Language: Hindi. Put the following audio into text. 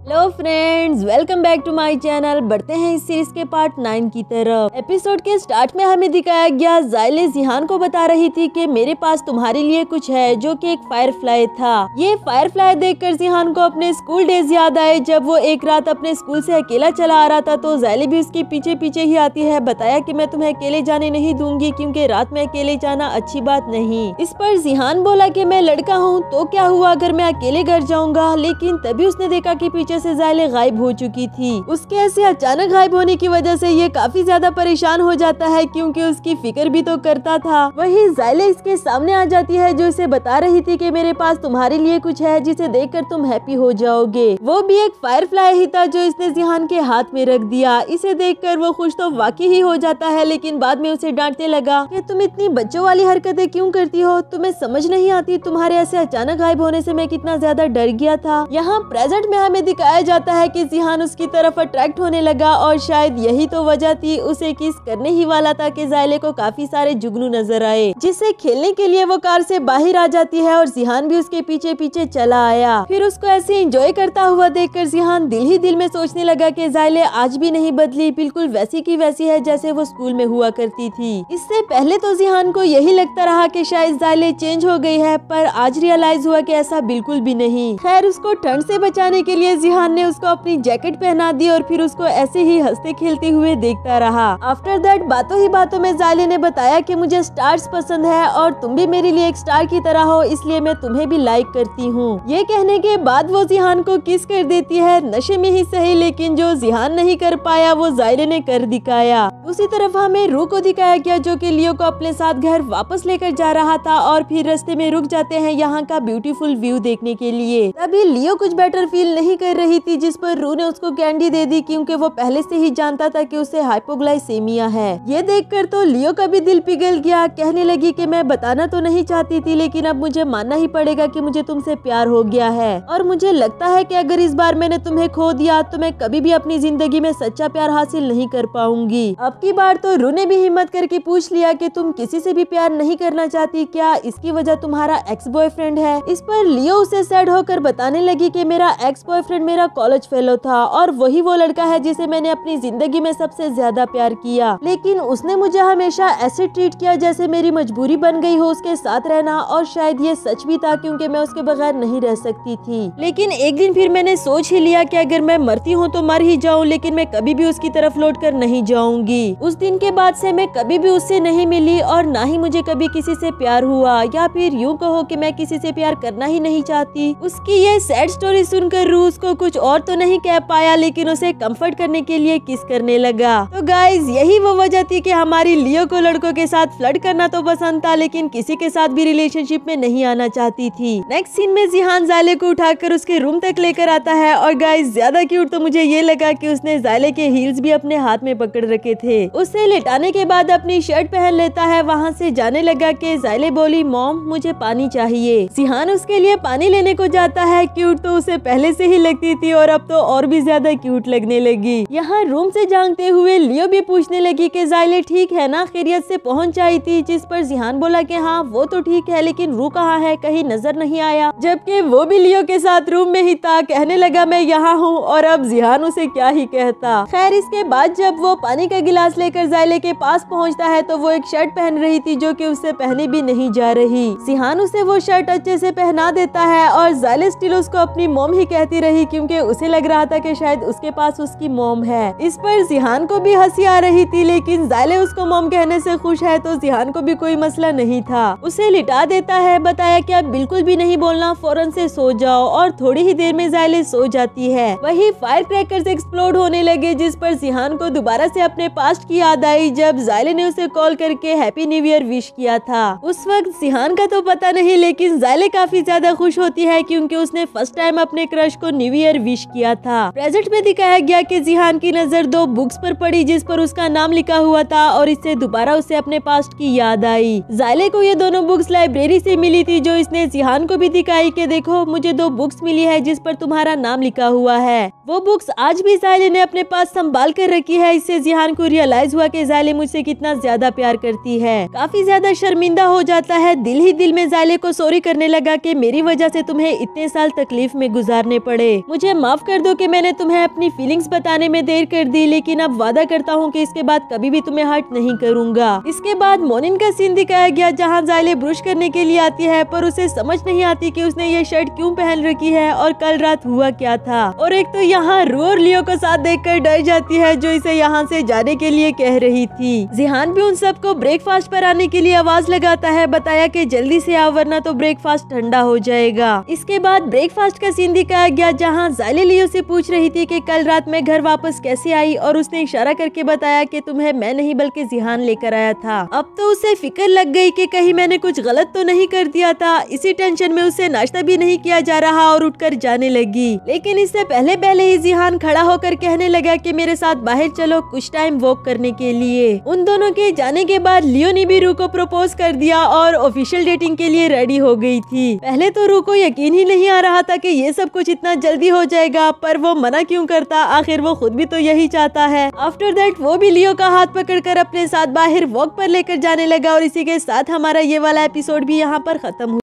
Hello friends, welcome back to my channel. बढ़ते हैं इस सीरीज के पार्ट 9 की तरफ। एपिसोड के स्टार्ट में हमें दिखाया गया ज़ाइले जिहान को बता रही थी कि मेरे पास तुम्हारे लिए कुछ है, जो कि एक फायरफ्लाई था। ये फायरफ्लाई देखकर जिहान को अपने स्कूल डेज याद आए, जब वो एक रात अपने स्कूल से अकेला चला आ रहा था तो ज़ाइले भी उसके पीछे पीछे ही आती है। बताया कि मैं तुम्हें अकेले जाने नहीं दूंगी, क्योंकि रात में अकेले जाना अच्छी बात नहीं। इस पर जिहान बोला कि मैं लड़का हूँ तो क्या हुआ अगर मैं अकेले घर जाऊंगा, लेकिन तभी उसने देखा कि पीछे से ज़ाइले गायब हो चुकी थी। उसके ऐसे अचानक गायब होने की वजह से ये काफी ज्यादा परेशान हो जाता है, क्योंकि उसकी फिक्र भी तो करता था। वही ज़ाइले इसके सामने आ जाती है, जो इसे बता रही थी कि मेरे पास तुम्हारे लिए कुछ है जिसे देखकर तुम हैप्पी हो जाओगे। वो भी एक फायरफ्लाई ही था जो इसने जिहान के हाथ में रख दिया। इसे देखकर वो खुश तो वाकई ही हो जाता है, लेकिन बाद में उसे डांटने लगा कि तुम इतनी बच्चों वाली हरकतें क्यों करती हो, तुम्हें समझ नहीं आती तुम्हारे ऐसे अचानक गायब होने से मैं कितना ज्यादा डर गया था। यहाँ प्रेजेंट में हमें दिखाया जाता है कि जिहान उसकी तरफ अट्रैक्ट होने लगा, और शायद यही तो वजह थी, उसे किस करने ही वाला था कि ज़ाइले को काफी सारे जुगनू नजर आए, जिससे खेलने के लिए वो कार से बाहर आ जाती है और जिहान भी उसके पीछे पीछे चला आया। फिर उसको ऐसे एंजॉय करता हुआ देखकर जिहान दिल ही दिल में सोचने लगा कि ज़ाइले आज भी नहीं बदली, बिल्कुल वैसी की वैसी है जैसे वो स्कूल में हुआ करती थी। इससे पहले तो जिहान को यही लगता रहा कि शायद ज़ाइले चेंज हो गई है, पर आज रियलाइज हुआ कि ऐसा बिल्कुल भी नहीं। खैर, उसको ठंड से बचाने के लिए जिहान ने उसको अपनी जैकेट पहना दी और फिर उसको ऐसे ही हंसते खेलते हुए देखता रहा। आफ्टर दैट बातों ही बातों में ज़ाइले ने बताया कि मुझे स्टार्स पसंद है और तुम भी मेरे लिए एक स्टार की तरह हो, इसलिए मैं तुम्हें भी लाइक करती हूँ। ये कहने के बाद वो जिहान को किस कर देती है, नशे में ही सही, लेकिन जो जिहान नहीं कर पाया वो ज़ाइले ने कर दिखाया। दूसरी तरफ हमें रू को दिखाया गया, जो कि लियो को अपने साथ घर वापस लेकर जा रहा था, और फिर रास्ते में रुक जाते हैं यहाँ का ब्यूटीफुल व्यू देखने के लिए। तभी लियो कुछ बेटर फील नहीं कर रही थी, जिस पर रू ने उसको कैंडी दे दी, क्योंकि वो पहले से ही जानता था कि उसे हाइपोग्लाइसेमिया है। ये देखकर तो लियो का भी दिल पिघल गया। कहने लगी कि मैं बताना तो नहीं चाहती थी, लेकिन अब मुझे मानना ही पड़ेगा कि मुझे तुमसे प्यार हो गया है, और मुझे लगता है कि अगर इस बार मैंने तुम्हें खो दिया तो मैं कभी भी अपनी जिंदगी में सच्चा प्यार हासिल नहीं कर पाऊंगी। अब की बार तो रू ने भी हिम्मत करके पूछ लिया कि तुम किसी से भी प्यार नहीं करना चाहती क्या, इसकी वजह तुम्हारा एक्स बॉयफ्रेंड है। इस पर लियो उसे सैड होकर बताने लगी कि मेरा एक्स बॉयफ्रेंड मेरा कॉलेज फेलो था, और वही वो लड़का है जिसे मैंने अपनी जिंदगी में सबसे ज्यादा प्यार किया, लेकिन उसने मुझे हमेशा ऐसे ट्रीट किया जैसे मेरी मजबूरी बन गई हो उसके साथ रहना, और शायद ये सच भी था, क्योंकि मैं उसके बगैर नहीं रह सकती थी। लेकिन एक दिन फिर मैंने सोच ही लिया कि अगर मैं मरती हूँ तो मर ही जाऊँ, लेकिन मैं कभी भी उसकी तरफ लौट कर नहीं जाऊंगी। उस दिन के बाद से मैं कभी भी उससे नहीं मिली, और ना ही मुझे कभी किसी से प्यार हुआ, या फिर यूँ कहो कि मैं किसी से प्यार करना ही नहीं चाहती। उसकी ये सैड स्टोरी सुनकर रू उसको कुछ और तो नहीं कह पाया, लेकिन उसे कंफर्ट करने के लिए किस करने लगा। तो गाइज, यही वो वजह थी कि हमारी लियो को लड़कों के साथ फ्लर्ट करना तो पसंद था, लेकिन किसी के साथ भी रिलेशनशिप में नहीं आना चाहती थी। नेक्स्ट सीन में जिहान ज़ाइले को उठाकर उसके रूम तक लेकर आता है, और गाइज ज्यादा क्यूट तो मुझे ये लगा कि उसने ज़ाइले के हील्स भी अपने हाथ में पकड़ रखे थे। उसे लेटाने के बाद अपनी शर्ट पहन लेता है। वहाँ से जाने लगा कि ज़ाइले बोली, मॉम मुझे पानी चाहिए। जिहान उसके लिए पानी लेने को जाता है। क्यूट तो उसे पहले से ही लगती थी, और अब तो और भी ज्यादा क्यूट लगने लगी। यहाँ रूम से झांकते हुए लियो भी पूछने लगी कि ज़ाइले ठीक है ना, खैरियत से पहुँच आई थी, जिस पर जिहान बोला कि हाँ वो तो ठीक है, लेकिन रू कहाँ है, कहीं नजर नहीं आया, जबकि वो भी लियो के साथ रूम में ही था। कहने लगा मैं यहाँ हूँ, और अब जिहान उसे क्या ही कहता। खैर, इसके बाद जब वो पानी का गिलास लेकर ज़ाइले के पास पहुँचता है तो वो एक शर्ट पहन रही थी, जो कि उससे पहने भी नहीं जा रही। जिहान उसे वो शर्ट अच्छे से पहना देता है, और ज़ाइले स्टिल उसको अपनी मॉम ही कहती रही, क्योंकि उसे लग रहा था कि शायद उसके पास उसकी मॉम है। इस पर जिहान को भी हंसी आ रही थी, लेकिन ज़ाइले उसको मॉम कहने से खुश है, तो जिहान को भी कोई मसला नहीं था। उसे लिटा देता है। बताया कि अब बिल्कुल भी नहीं बोलना, फौरन से सो जाओ, और थोड़ी ही देर में ज़ाइले सो जाती है। वही फायर क्रैकर्स एक्सप्लोड होने लगे, जिस पर जिहान को दोबारा से अपने पास्ट की याद आई, जब ज़ाइले ने उसे कॉल करके हैप्पी न्यू ईयर विश किया था। उस वक्त जिहान का तो पता नहीं, लेकिन ज़ाइले काफी ज्यादा खुश होती है, क्योंकि उसने फर्स्ट टाइम अपने क्रश को न्यू ईयर विश किया था। प्रेजेंट में दिखाया गया कि जिहान की नजर दो बुक्स पर पड़ी, जिस पर उसका नाम लिखा हुआ था, और इससे दोबारा उसे अपने पास्ट की याद आई। ज़ाइले को ये दोनों बुक्स लाइब्रेरी से मिली थी, जो इसने जिहान को भी दिखाई कि देखो मुझे 2 बुक्स मिली है जिस पर तुम्हारा नाम लिखा हुआ है। वो बुक्स आज भी ज़ाइले ने अपने पास संभाल कर रखी है। इससे जिहान को रियलाइज हुआ कि ज़ाइले मुझसे कितना ज्यादा प्यार करती है। काफी ज्यादा शर्मिंदा हो जाता है। दिल ही दिल में ज़ाइले को सॉरी करने लगा कि मेरी वजह से तुम्हें इतने साल तकलीफ में गुजारने पड़े। मुझे माफ कर दो कि मैंने तुम्हें अपनी फीलिंग्स बताने में देर कर दी, लेकिन अब वादा करता हूँ कि इसके बाद कभी भी तुम्हें हर्ट नहीं करूँगा। इसके बाद मॉर्निंग का सीन दिखाया गया जहाँ ज़ाइले ब्रश करने के लिए आती है, पर उसे समझ नहीं आती कि उसने ये शर्ट क्यों पहन रखी है और कल रात हुआ क्या था। और एक तो यहाँ रू और लियो को साथ देखकर डर जाती है, जो इसे यहाँ से जाने के लिए कह रही थी। जिहान भी उन सबको ब्रेकफास्ट पर आने के लिए आवाज लगाता है, बताया कि जल्दी से आओ वरना तो ब्रेकफास्ट ठंडा हो जाएगा। इसके बाद ब्रेकफास्ट का सीन दिखाया गया जहाँ ज़ाइले लियो से पूछ रही थी कि कल रात में घर वापस कैसे आई, और उसने इशारा करके बताया कि तुम्हें मैं नहीं बल्कि जिहान लेकर आया था। अब तो उसे फिक्र लग गई कि कहीं मैंने कुछ गलत तो नहीं कर दिया था। इसी टेंशन में उसे नाश्ता भी नहीं किया जा रहा और उठकर जाने लगी। लेकिन इससे पहले ही जिहान खड़ा होकर कहने लगा कि मेरे साथ बाहर चलो कुछ टाइम वॉक करने के लिए। उन दोनों के जाने के बाद लियो ने भी रू को प्रपोज कर दिया और ऑफिशियल डेटिंग के लिए रेडी हो गई थी। पहले तो रू को यकीन ही नहीं आ रहा था कि ये सब कुछ इतना जल्दी हो जाएगा, पर वो मना क्यों करता, आखिर वो खुद भी तो यही चाहता है। आफ्टर दैट वो भी लियो का हाथ पकड़कर अपने साथ बाहर वॉक पर लेकर जाने लगा। और इसी के साथ हमारा ये वाला एपिसोड भी यहाँ पर खत्म हुआ।